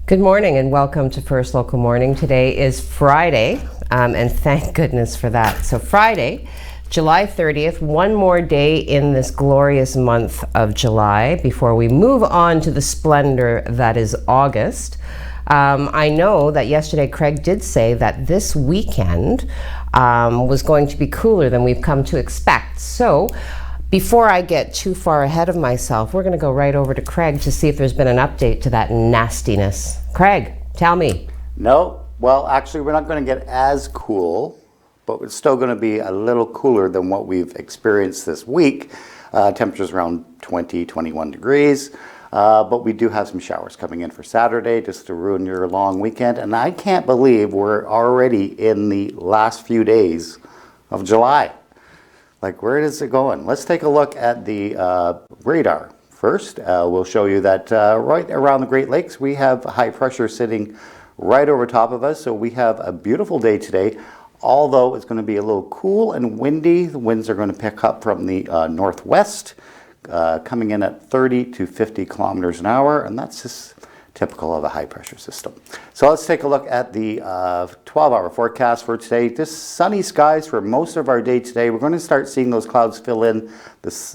Good morning and welcome to First Local Morning. Today is Friday, and thank goodness for that. So Friday, July 30th, one more day in this glorious month of July before we move on to the splendor that is August. I know that yesterday Craig did say that this weekend was going to be cooler than we've come to expect. So before I get too far ahead of myself, we're going to go right over to Craig to see if there's been an update to that nastiness. Craig, tell me. No, well, actually, we're not going to get as cool, but it's still going to be a little cooler than what we've experienced this week. Temperatures around 20, 21 degrees. But we do have some showers coming in for Saturday just to ruin your long weekend. And I can't believe we're already in the last few days of July. Like, where is it going? Let's take a look at the radar. First, we'll show you that right around the Great Lakes, we have high pressure sitting right over top of us. So we have a beautiful day today, although it's going to be a little cool and windy. The winds are going to pick up from the northwest, coming in at 30 to 50 kilometers an hour, and that's just typical of a high pressure system. So let's take a look at the 12-hour forecast for today. Just sunny skies for most of our day today. We're going to start seeing those clouds fill in this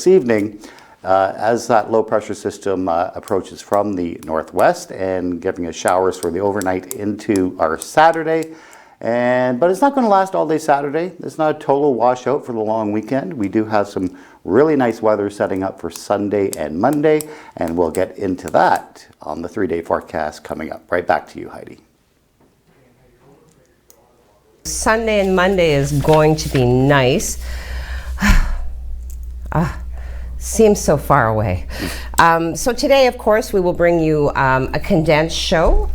evening as that low pressure system approaches from the northwest and giving us showers for the overnight into our Saturday. But it's not going to last all day Saturday. It's not a total washout for the long weekend. We do have some really nice weather setting up for Sunday and Monday, and we'll get into that on the 3-day forecast coming up. Right back to you, Heidi. Sunday and Monday is going to be nice. Seems so far away. So today, of course, we will bring you a condensed show.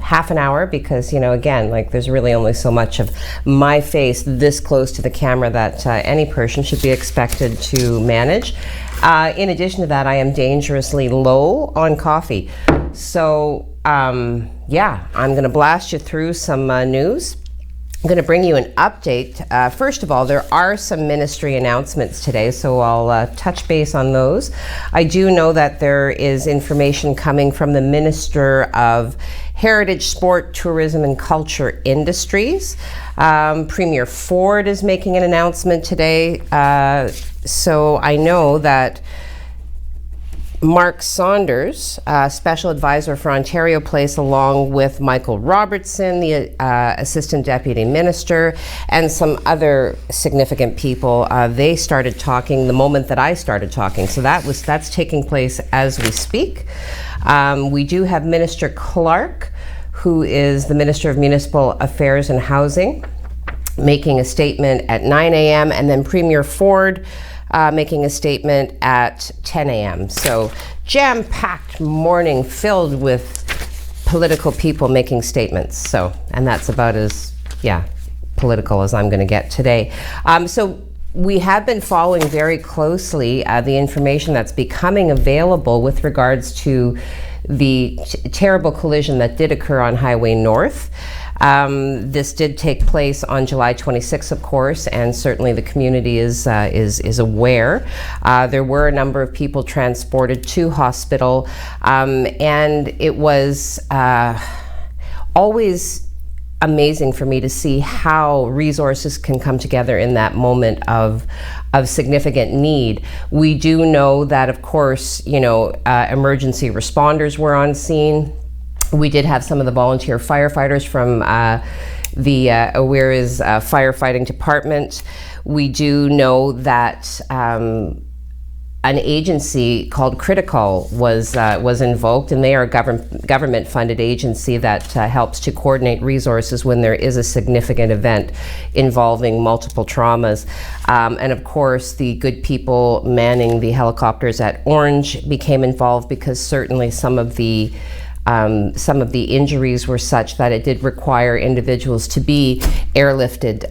Half an hour, because again, like, there's really only so much of my face this close to the camera that any person should be expected to manage. In addition to that, I am dangerously low on coffee. So yeah, I'm going to blast you through some news. I'm going to bring you an update. First of all, there are some ministry announcements today, so I'll touch base on those. I do know that there is information coming from the Minister of Heritage, Sport, Tourism and Culture Industries. Premier Ford is making an announcement today. So I know that Mark Saunders, Special Advisor for Ontario Place, along with Michael Robertson, the Assistant Deputy Minister, and some other significant people, they started talking the moment that I started talking. So that's taking place as we speak. We do have Minister Clark, who is the Minister of Municipal Affairs and Housing, making a statement at 9 a.m., and then Premier Ford making a statement at 10 a.m. So jam-packed morning filled with political people making statements. So, and that's about as, political as I'm going to get today. So we have been following very closely the information that's becoming available with regards to the terrible collision that did occur on Highway North. This did take place on July 26th, of course, and certainly the community is aware. There were a number of people transported to hospital, and it was always amazing for me to see how resources can come together in that moment of significant need. We do know that, of course, emergency responders were on scene. We did have some of the volunteer firefighters from the Awera's firefighting department. We do know that an agency called Critical was invoked, and they are a government-funded agency that helps to coordinate resources when there is a significant event involving multiple traumas. And of course, the good people manning the helicopters at Orange became involved, because certainly some of the injuries were such that it did require individuals to be airlifted.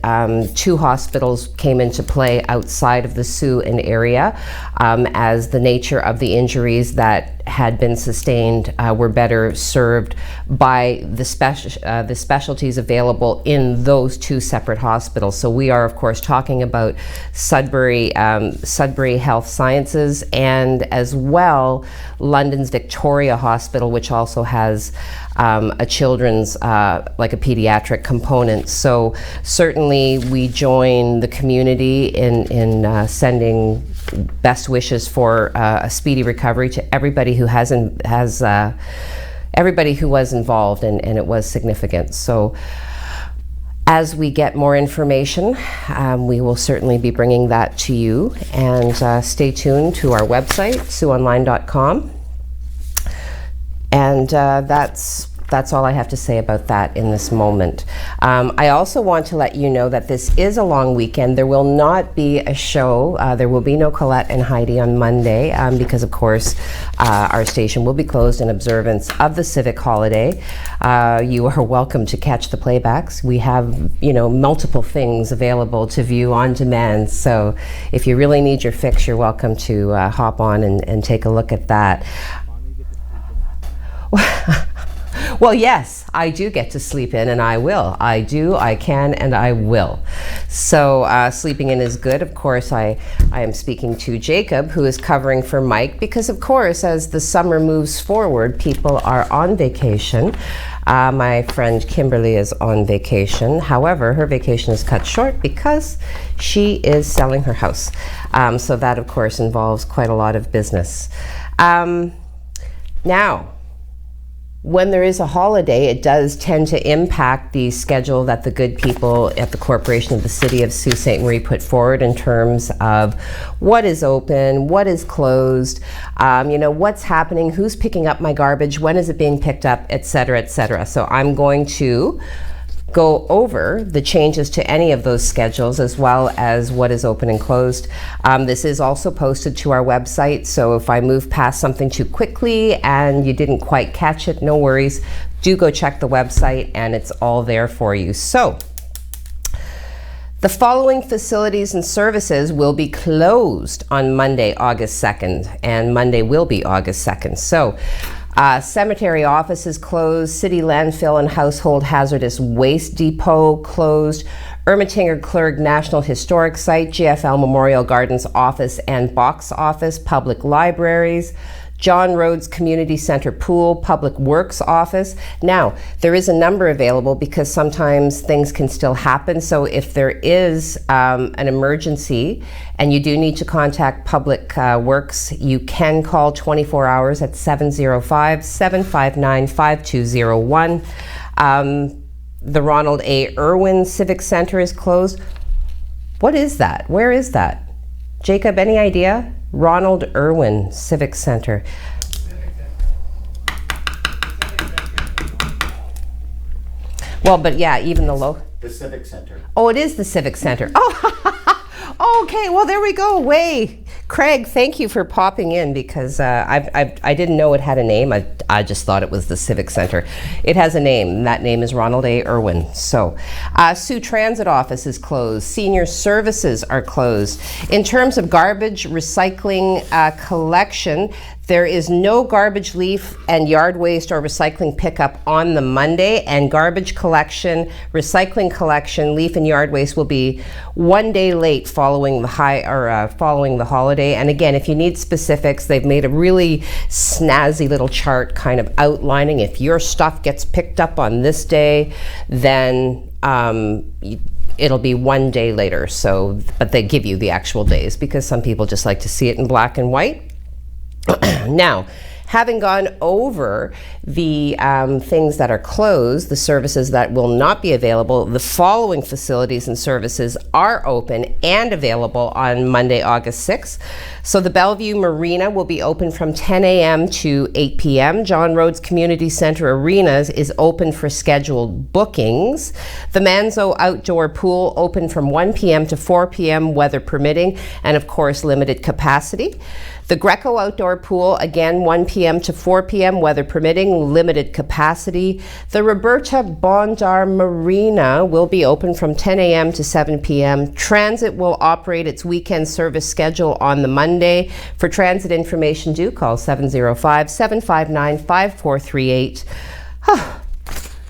2 hospitals came into play outside of the Sault area, as the nature of the injuries that had been sustained were better served by the specialties available in those two separate hospitals. So we are, of course, talking about Sudbury Health Sciences, and as well London's Victoria Hospital, which also has a children's, like a pediatric component. So certainly we join the community in sending best wishes for a speedy recovery to everybody who everybody who was involved, and it was significant. So as we get more information, we will certainly be bringing that to you, and stay tuned to our website, SiouxOnline.com. And that's all I have to say about that in this moment. I also want to let you know that this is a long weekend. There will not be a show. There will be no Colette and Heidi on Monday because, of course, our station will be closed in observance of the civic holiday. You are welcome to catch the playbacks. We have, multiple things available to view on demand. So if you really need your fix, you're welcome to hop on and take a look at that. Well, yes, I do get to sleep in, and I will. I do, I can, and I will. So sleeping in is good. Of course, I am speaking to Jacob, who is covering for Mike, because, of course, as the summer moves forward, people are on vacation. My friend Kimberly is on vacation. However, her vacation is cut short because she is selling her house. So that, of course, involves quite a lot of business. Now, when there is a holiday, it does tend to impact the schedule that the good people at the Corporation of the City of Sault Ste. Marie put forward in terms of what is open, what is closed, what's happening, who's picking up my garbage, when is it being picked up, et cetera, et cetera. So I'm going to go over the changes to any of those schedules, as well as what is open and closed. This is also posted to our website, so if I move past something too quickly and you didn't quite catch it, no worries. Do go check the website, and it's all there for you. So the following facilities and services will be closed on Monday, August 2nd, and Monday will be August 2nd. So cemetery office is closed, city landfill and household hazardous waste depot closed, Ermitinger Clerg National Historic Site, GFL Memorial Gardens office and box office, public libraries, John Rhodes Community Center Pool, Public Works Office. Now, there is a number available because sometimes things can still happen. So if there is an emergency and you do need to contact Public Works, you can call 24 hours at 705-759-5201. The Ronald A. Irwin Civic Center is closed. What is that? Where is that? Jacob, any idea? Ronald Irwin Civic Center. Well, but yeah, even the Civic Center. Oh, it is the Civic Center. Oh, okay. Well, there we go. Craig, thank you for popping in, because I didn't know it had a name. I just thought it was the Civic Center. It has a name, and that name is Ronald A. Irwin. So, Sault Transit Office is closed. Senior services are closed. In terms of garbage recycling collection, there is no garbage, leaf, and yard waste or recycling pickup on the Monday, and garbage collection, recycling collection, leaf and yard waste will be one day late following the holiday. And again, if you need specifics, they've made a really snazzy little chart kind of outlining if your stuff gets picked up on this day, then it'll be one day later. So, but they give you the actual days because some people just like to see it in black and white. Now, having gone over the things that are closed, the services that will not be available, the following facilities and services are open and available on Monday, August 6th. So the Bellevue Marina will be open from 10 a.m. to 8 p.m. John Rhodes Community Center Arenas is open for scheduled bookings. The Manzo Outdoor Pool open from 1 p.m. to 4 p.m. weather permitting, and of course limited capacity. The Greco Outdoor Pool, again, 1 p.m. p.m. to 4 p.m., weather permitting, limited capacity. The Roberta Bondar Marina will be open from 10 a.m. to 7 p.m. Transit will operate its weekend service schedule on the Monday. For transit information, do call 705-759-5438.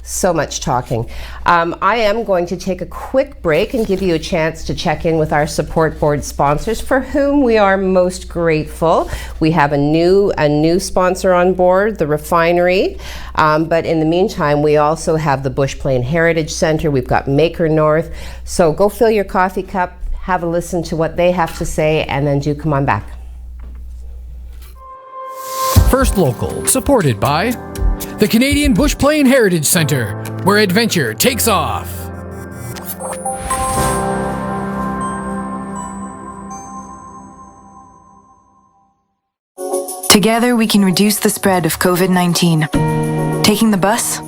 So much talking. I am going to take a quick break and give you a chance to check in with our support board sponsors, for whom we are most grateful. We have a new sponsor on board, the refinery. But in the meantime, we also have the Bush Plain Heritage Center. We've got Maker North. So go fill your coffee cup, have a listen to what they have to say, and then do come on back. First Local, supported by the Canadian Bush Plain Heritage Center, where adventure takes off. Together we can reduce the spread of COVID-19. Taking the bus,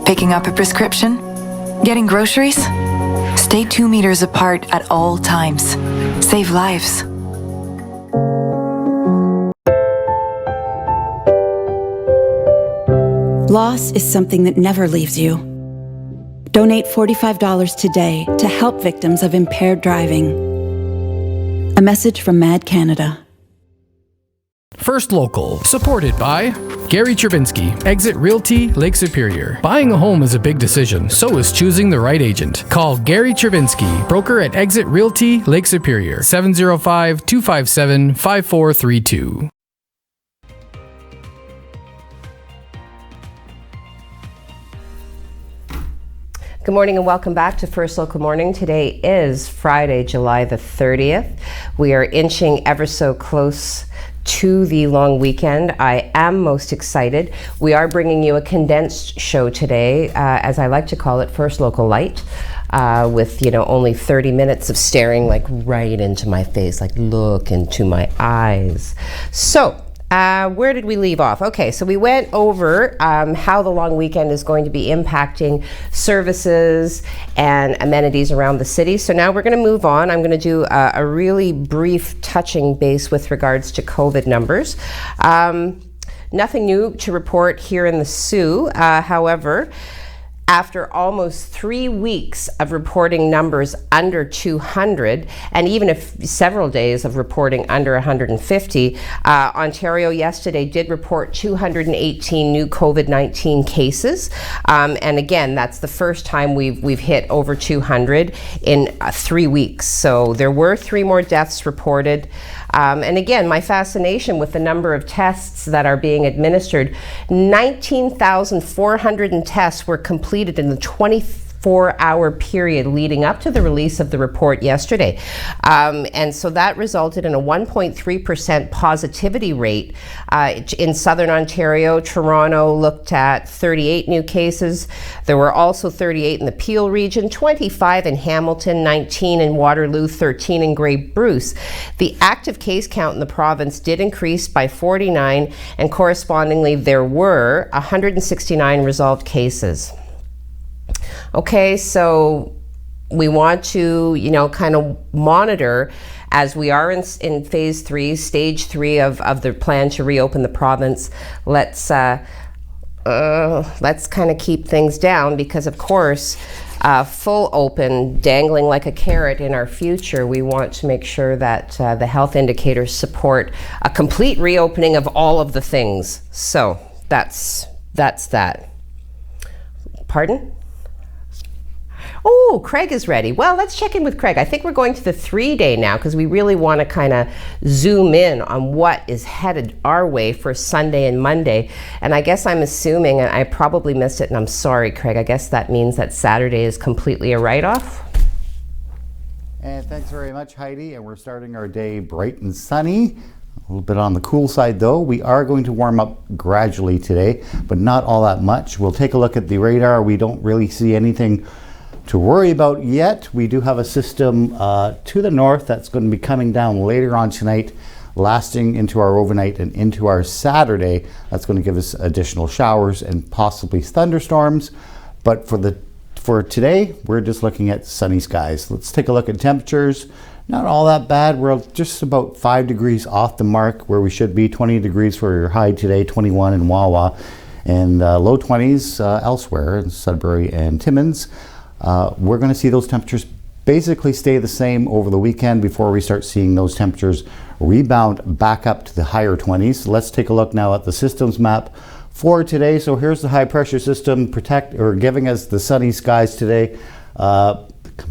picking up a prescription, getting groceries. Stay 2 meters apart at all times. Save lives. Loss is something that never leaves you. Donate $45 today to help victims of impaired driving. A message from MAD Canada. First Local, supported by Gary Chervinsky, Exit Realty, Lake Superior. Buying a home is a big decision, so is choosing the right agent. Call Gary Chervinsky, broker at Exit Realty, Lake Superior, 705-257-5432. Good morning and welcome back to First Local Morning. Today is Friday, July the 30th. We are inching ever so close to the long weekend. I am most excited. We are bringing you a condensed show today, as I like to call it, First Local Light, with only 30 minutes of staring like right into my face, like look into my eyes. So where did we leave off? Okay, so we went over how the long weekend is going to be impacting services and amenities around the city. So now we're going to move on. I'm going to do a really brief touching base with regards to COVID numbers. Nothing new to report here in the Soo. However, after almost 3 weeks of reporting numbers under 200, and even several days of reporting under 150, Ontario yesterday did report 218 new COVID-19 cases. And again, that's the first time we've hit over 200 in 3 weeks. So there were 3 more deaths reported. And again, my fascination with the number of tests that are being administered, 19,400 tests were completed in the 24-hour period leading up to the release of the report yesterday. And so that resulted in a 1.3% positivity rate. In Southern Ontario, Toronto looked at 38 new cases. There were also 38 in the Peel region, 25 in Hamilton, 19 in Waterloo, 13 in Grey Bruce. The active case count in the province did increase by 49, and correspondingly there were 169 resolved cases. Okay, so we want to, kind of monitor as we are in phase 3, stage 3 of the plan to reopen the province. Let's kind of keep things down because, of course, full open, dangling like a carrot in our future, we want to make sure that the health indicators support a complete reopening of all of the things. So that's that. Pardon? Oh, Craig is ready. Well, let's check in with Craig. I think we're going to the 3-day now because we really want to kind of zoom in on what is headed our way for Sunday and Monday. And I guess I'm assuming, and I probably missed it, and I'm sorry, Craig, I guess that means that Saturday is completely a write-off? And thanks very much, Heidi. And we're starting our day bright and sunny. A little bit on the cool side though. We are going to warm up gradually today, but not all that much. We'll take a look at the radar. We don't really see anything to worry about yet. We do have a system to the north that's going to be coming down later on tonight, lasting into our overnight and into our Saturday. That's going to give us additional showers and possibly thunderstorms. But for today, we're just looking at sunny skies. Let's take a look at temperatures. not all that bad. We're just about 5 degrees off the mark where we should be. 20 degrees for your high today, 21 in Wawa, and low 20s elsewhere in Sudbury and Timmins. We're going to see those temperatures basically stay the same over the weekend before we start seeing those temperatures rebound back up to the higher 20s. Let's take a look now at the systems map for today. So here's the high pressure system giving us the sunny skies today.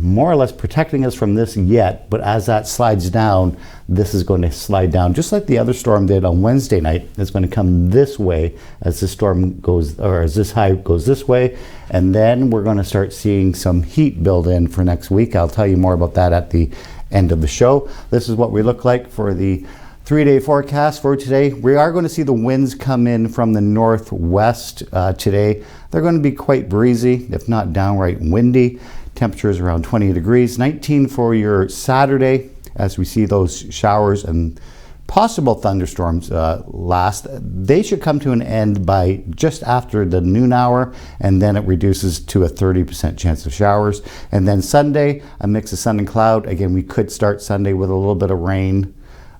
More or less protecting us from this yet, but as that slides down, this is going to slide down just like the other storm did on Wednesday night. It's going to come this way as the storm goes, or as this high goes this way, and then we're going to start seeing some heat build in for next week. I'll tell you more about that at the end of the show. This is what we look like for the 3-day forecast for today. We are going to see the winds come in from the northwest today. They're going to be quite breezy, if not downright windy. Temperatures around 20 degrees. 19 for your Saturday as we see those showers and possible thunderstorms last. They should come to an end by just after the noon hour, and then it reduces to a 30% chance of showers. And then Sunday, a mix of sun and cloud. Again, we could start Sunday with a little bit of rain,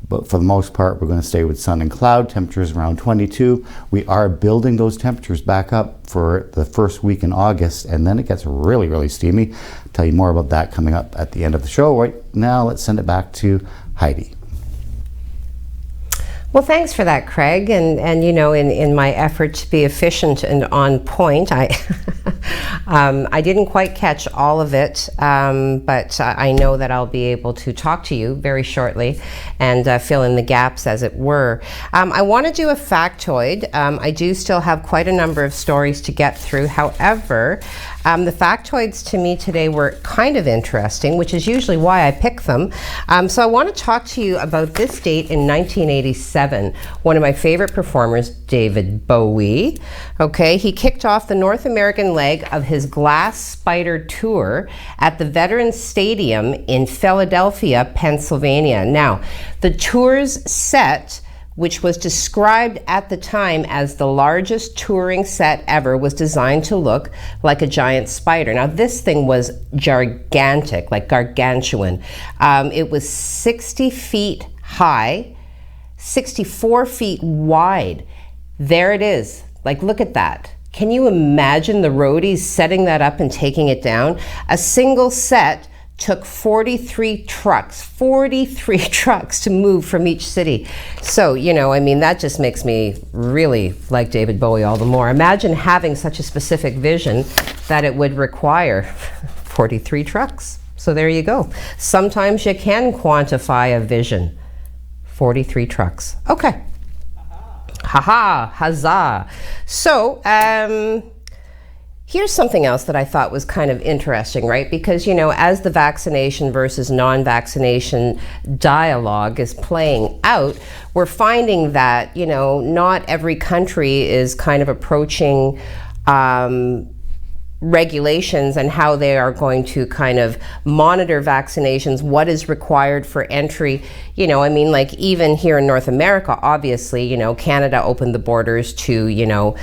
but for the most part, we're going to stay with sun and cloud. Temperatures around 22. We are building those temperatures back up for the first week in August, and then it gets really, really steamy. I'll tell you more about that coming up at the end of the show. Right now, let's send it back to Heidi. Well, thanks for that, Craig. And you know, in my effort to be efficient and on point, I I didn't quite catch all of it, but I know that I'll be able to talk to you very shortly and fill in the gaps, as it were. I want to do a factoid. I do still have quite a number of stories to get through. However, the factoids to me today were kind of interesting, which is usually why I pick them. So I want to talk to you about this date in 1987. One of my favorite performers, David Bowie. Okay, he kicked off the North American leg of his Glass Spider tour at the Veterans Stadium in Philadelphia, Pennsylvania. Now, the tour's set, which was described at the time as the largest touring set ever, was designed to look like a giant spider. Now, this thing was gigantic, like gargantuan. It was 60 feet high, 64 feet wide. There it is. Like, look at that. Can you imagine the roadies setting that up and taking it down? A single set took 43 trucks to move from each city. So, you know, I mean, that just makes me really like David Bowie all the more. Imagine having such a specific vision that it would require 43 trucks. So there you go. Sometimes you can quantify a vision. 43 trucks. Okay. Haha, huzzah. So, here's something else that I thought was kind of interesting, right? Because, you know, as the vaccination versus non-vaccination dialogue is playing out, we're finding that, you know, not every country is kind of approaching regulations and how they are going to kind of monitor vaccinations, what is required for entry. You know, I mean, like even here in North America, obviously, you know, Canada opened the borders to, you know,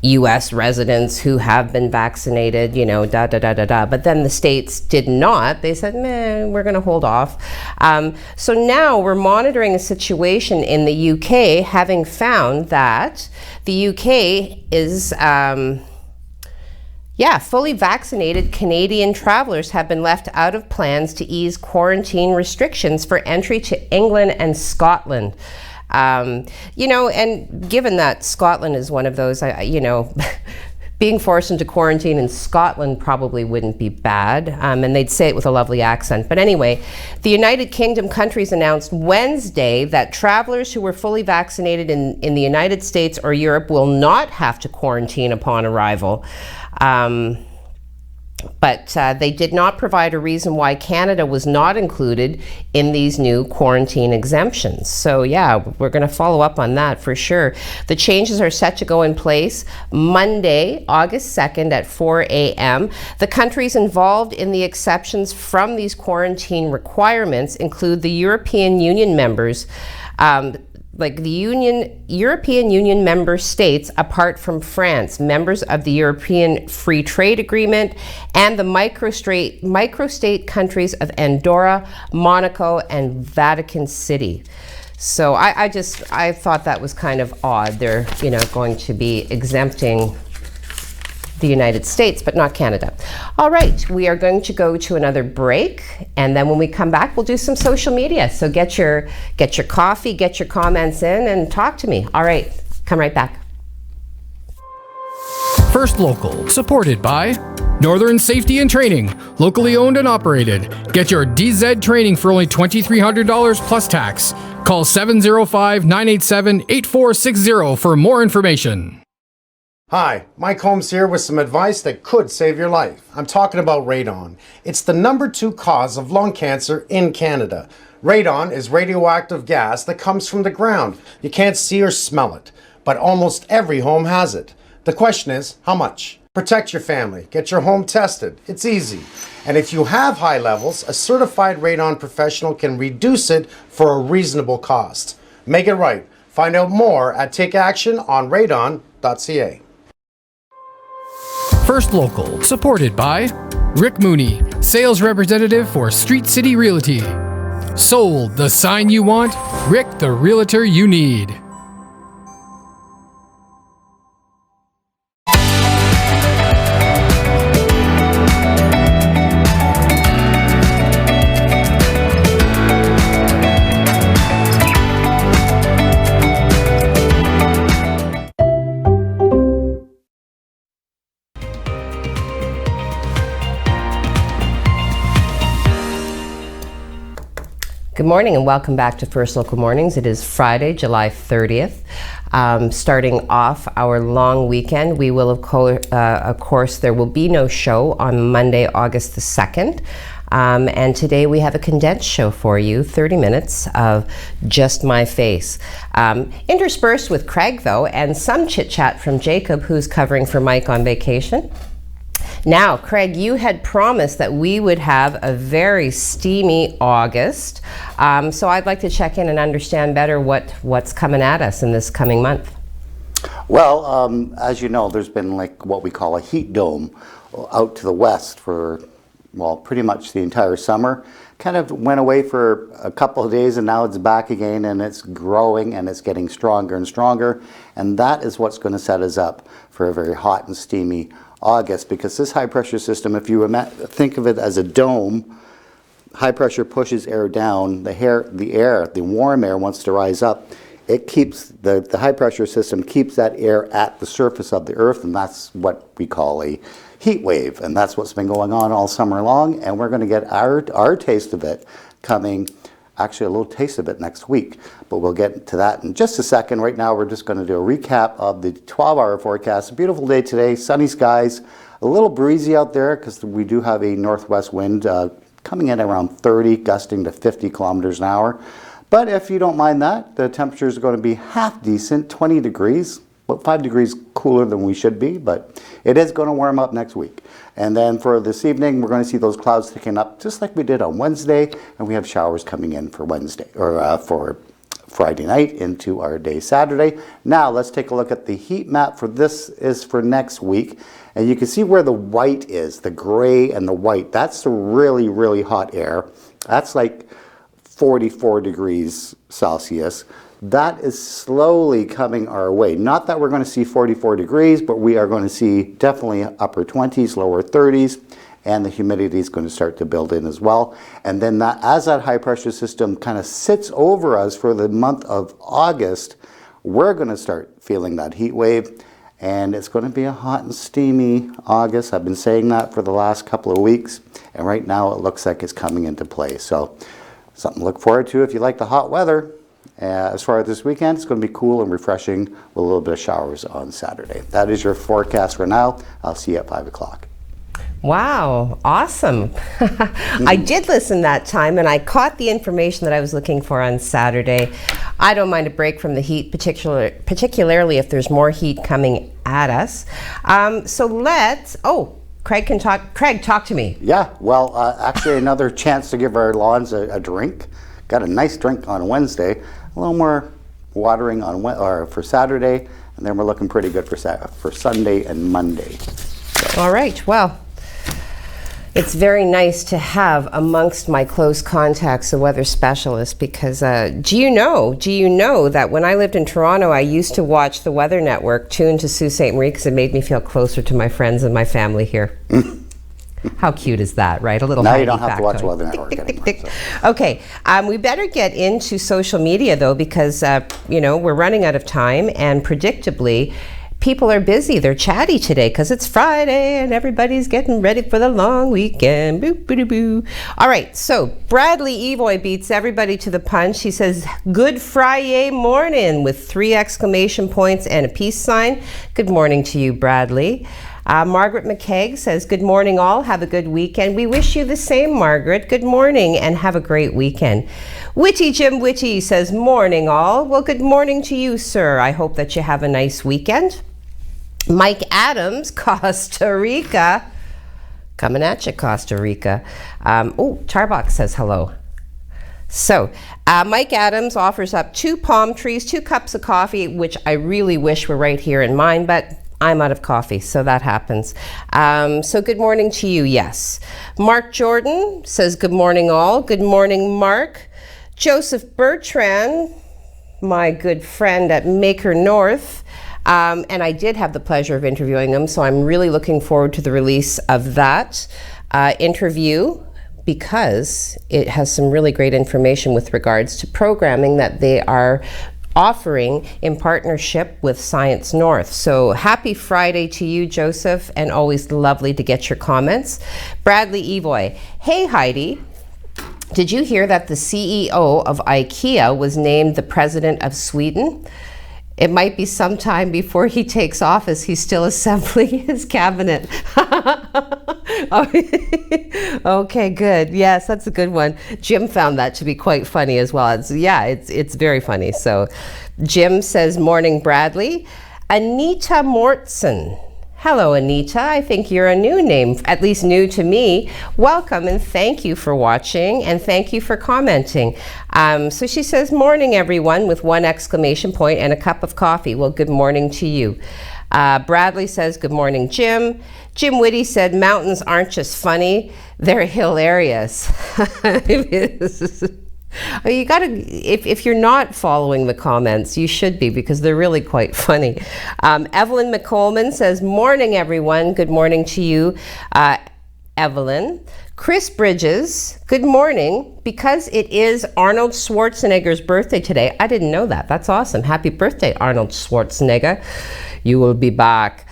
US residents who have been vaccinated, you know, But then the states did not. They said, meh, we're going to hold off. So now we're monitoring a situation in the UK, having found that the UK is, fully vaccinated Canadian travelers have been left out of plans to ease quarantine restrictions for entry to England and Scotland. You know, and given that Scotland is one of those, you know, being forced into quarantine in Scotland probably wouldn't be bad, and they'd say it with a lovely accent. But anyway, the United Kingdom countries announced Wednesday that travelers who were fully vaccinated in the United States or Europe will not have to quarantine upon arrival. But they did not provide a reason why Canada was not included in these new quarantine exemptions. So yeah, we're going to follow up on that for sure. The changes are set to go in place Monday, August 2nd at 4 a.m. The countries involved in the exceptions from these quarantine requirements include the European Union members, like the European Union member states, apart from France, members of the European Free Trade Agreement, and the microstate countries of Andorra, Monaco, and Vatican City. So I thought that was kind of odd. They're, going to be exempting the United States, but not Canada. All right, we are going to go to another break, and then when we come back, we'll do some social media. So get your coffee, get your comments in, and talk to me. All right, come right back. First Local, supported by Northern Safety and Training, locally owned and operated. Get your DZ training for only $2,300 plus tax. Call 705-987-8460 for more information. Hi, Mike Holmes here with some advice that could save your life. I'm talking about radon. It's the #2 cause of lung cancer in Canada. Radon is radioactive gas that comes from the ground. You can't see or smell it, but almost every home has it. The question is, how much? Protect your family. Get your home tested. It's easy. And if you have high levels, a certified radon professional can reduce it for a reasonable cost. Make it right. Find out more at takeactiononradon.ca. First Local, supported by Rick Mooney, sales representative for Street City Realty. Sold, the sign you want, Rick, the realtor you need. Good morning and welcome back to First Local Mornings. It is Friday, July 30th. Starting off our long weekend, we will, of course, there will be no show on Monday, August the 2nd. And today we have a condensed show for you, 30 minutes of just my face. Interspersed with Craig, though, and some chit-chat from Jacob, who's covering for Mike on vacation. Now, Craig, you had promised that we would have a very steamy August, so I'd like to check in and understand better what's coming at us in this coming month. Well, as you know, there's been like what we call a heat dome out to the west for, well, pretty much the entire summer. Kind of went away for a couple of days and now it's back again and it's growing and it's getting stronger and stronger. And that is what's going to set us up for a very hot and steamy August, because this high pressure system, if you think of it as a dome, high pressure pushes air down, the warm air wants to rise up. It keeps, the high pressure system keeps that air at the surface of the earth, and that's what we call a heat wave. And that's what's been going on all summer long, and we're going to get our taste of it coming, actually a little taste of it next week, but we'll get to that in just a second. Right now we're just going to do a recap of the 12-hour forecast. A beautiful day today, sunny skies, a little breezy out there because we do have a northwest wind coming in around 30, gusting to 50 kilometers an hour. But if you don't mind that, the temperatures are going to be half decent, 20 degrees, about 5 degrees cooler than we should be, but it is going to warm up next week. And then for this evening, we're going to see those clouds thickening up just like we did on Wednesday, and we have showers coming in for Wednesday, or for Friday night into our day Saturday. Now let's take a look at the heat map for this is for next week. And you can see where the white is, the gray and the white. That's the really, really hot air. That's like 44 degrees Celsius. That is slowly coming our way. Not that we're going to see 44 degrees, but we are going to see definitely upper 20s, lower 30s, and the humidity is going to start to build in as well. And then as that high pressure system kind of sits over us for the month of August, we're going to start feeling that heat wave. And it's going to be a hot and steamy August. I've been saying that for the last couple of weeks, and right now it looks like it's coming into play. So something to look forward to if you like the hot weather. As far as this weekend, it's going to be cool and refreshing with a little bit of showers on Saturday. That is your forecast for now. I'll see you at 5 o'clock. Wow, awesome. I did listen that time and I caught the information that I was looking for on Saturday. I don't mind a break from the heat, particularly if there's more heat coming at us. Craig can talk. Craig, talk to me. Yeah, well, actually another chance to give our lawns a drink. Got a nice drink on Wednesday. A little more watering for Saturday, and then we're looking pretty good for Sunday and Monday. All right, well, it's very nice to have amongst my close contacts a weather specialist because do you know that when I lived in Toronto, I used to watch the Weather Network tuned to Sault Ste. Marie because it made me feel closer to my friends and my family here. How cute is that, right? A little now you don't have to watch Weather Network anymore. So. Okay, we better get into social media though because we're running out of time, and predictably, people are busy. They're chatty today because it's Friday and everybody's getting ready for the long weekend. Boo, boo, boo, boo. All right, so Bradley Evoy beats everybody to the punch. He says, "Good Friday morning," with 3 exclamation points and a peace sign. Good morning to you, Bradley. Margaret McKeag says, "Good morning all, have a good weekend." We wish you the same, Margaret. Good morning and have a great weekend. Witty Jim Witty says, "Morning all." Well, good morning to you, sir. I hope that you have a nice weekend. Mike Adams, Costa Rica. Coming at you, Costa Rica. Charbach says hello. So, Mike Adams offers up 2 palm trees, 2 cups of coffee, which I really wish were right here in mine, but I'm out of coffee, so that happens. So good morning to you, yes. Mark Jordan says, "Good morning all." Good morning, Mark. Joseph Bertrand, my good friend at Maker North, and I did have the pleasure of interviewing him, so I'm really looking forward to the release of that interview because it has some really great information with regards to programming that they are offering in partnership with Science North. So happy Friday to you, Joseph, and always lovely to get your comments. Bradley Evoy, "Hey Heidi, did you hear that the CEO of IKEA was named the President of Sweden? It might be some time before he takes office. He's still assembling his cabinet." Okay, good. Yes, that's a good one. Jim found that to be quite funny as well. It's very funny. So Jim says, "Morning, Bradley." Anita Mortson. Hello, Anita. I think you're a new name, at least new to me. Welcome and thank you for watching and thank you for commenting. So she says, "Morning, everyone," with 1 exclamation point and a cup of coffee. Well, good morning to you. Bradley says, "Good morning, Jim." Jim Whitty said, "Mountains aren't just funny, they're hilarious." You gotta, if you're not following the comments, you should be because they're really quite funny. Evelyn McColman says, "Morning, everyone." Good morning to you, Evelyn. Chris Bridges, "Good morning. Because it is Arnold Schwarzenegger's birthday today." I didn't know that. That's awesome. Happy birthday, Arnold Schwarzenegger. You will be back.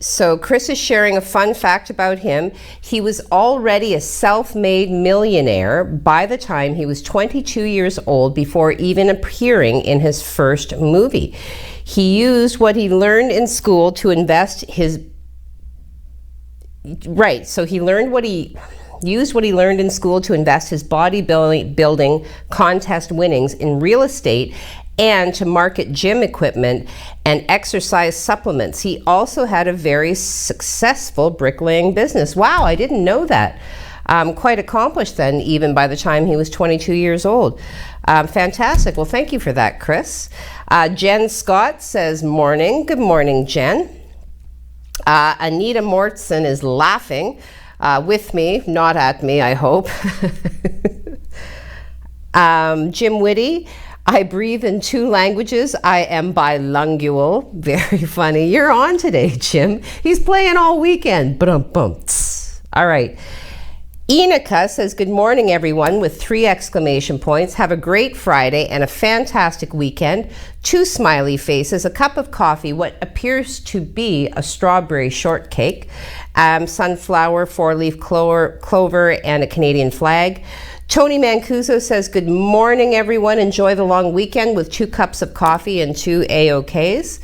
So Chris is sharing a fun fact about him. He was already a self-made millionaire by the time he was 22 years old before even appearing in his first movie. He used what he learned in school to invest his... Right, so he learned what he... used what he learned in school to invest his bodybuilding contest winnings in real estate and to market gym equipment and exercise supplements. He also had a very successful bricklaying business. Wow, I didn't know that. Quite accomplished then, even by the time he was 22 years old. Fantastic. Well, thank you for that, Chris. Jen Scott says, "Morning." Good morning, Jen. Anita Mortson is laughing with me, not at me, I hope. Jim Whitty, "I breathe in 2 languages. I am bilingual." Very funny. You're on today, Jim. He's playing all weekend. All right. Enika says, "Good morning, everyone," with 3 exclamation points. Have a great Friday and a fantastic weekend. 2 smiley faces, a cup of coffee, what appears to be a strawberry shortcake, sunflower, 4-leaf clover, and a Canadian flag. Tony Mancuso says, "Good morning, everyone. Enjoy the long weekend with 2 cups of coffee and 2 AOKs.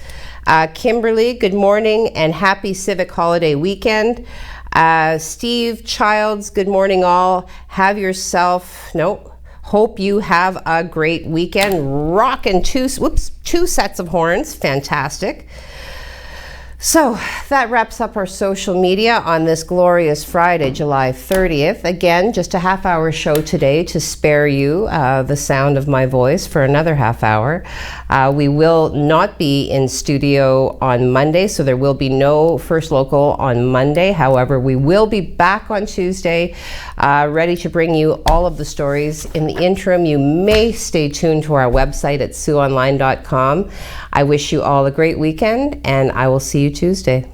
Kimberly, "Good morning and happy civic holiday weekend." Steve Childs, "Good morning all. Hope you have a great weekend. Rockin' 2 sets of horns. Fantastic." So that wraps up our social media on this glorious Friday, July 30th. Again, just a half-hour show today to spare you the sound of my voice for another half hour. We will not be in studio on Monday, so there will be no First Local on Monday. However, we will be back on Tuesday, ready to bring you all of the stories. In the interim, you may stay tuned to our website at SiouxOnline.com. I wish you all a great weekend, and I will see you Tuesday.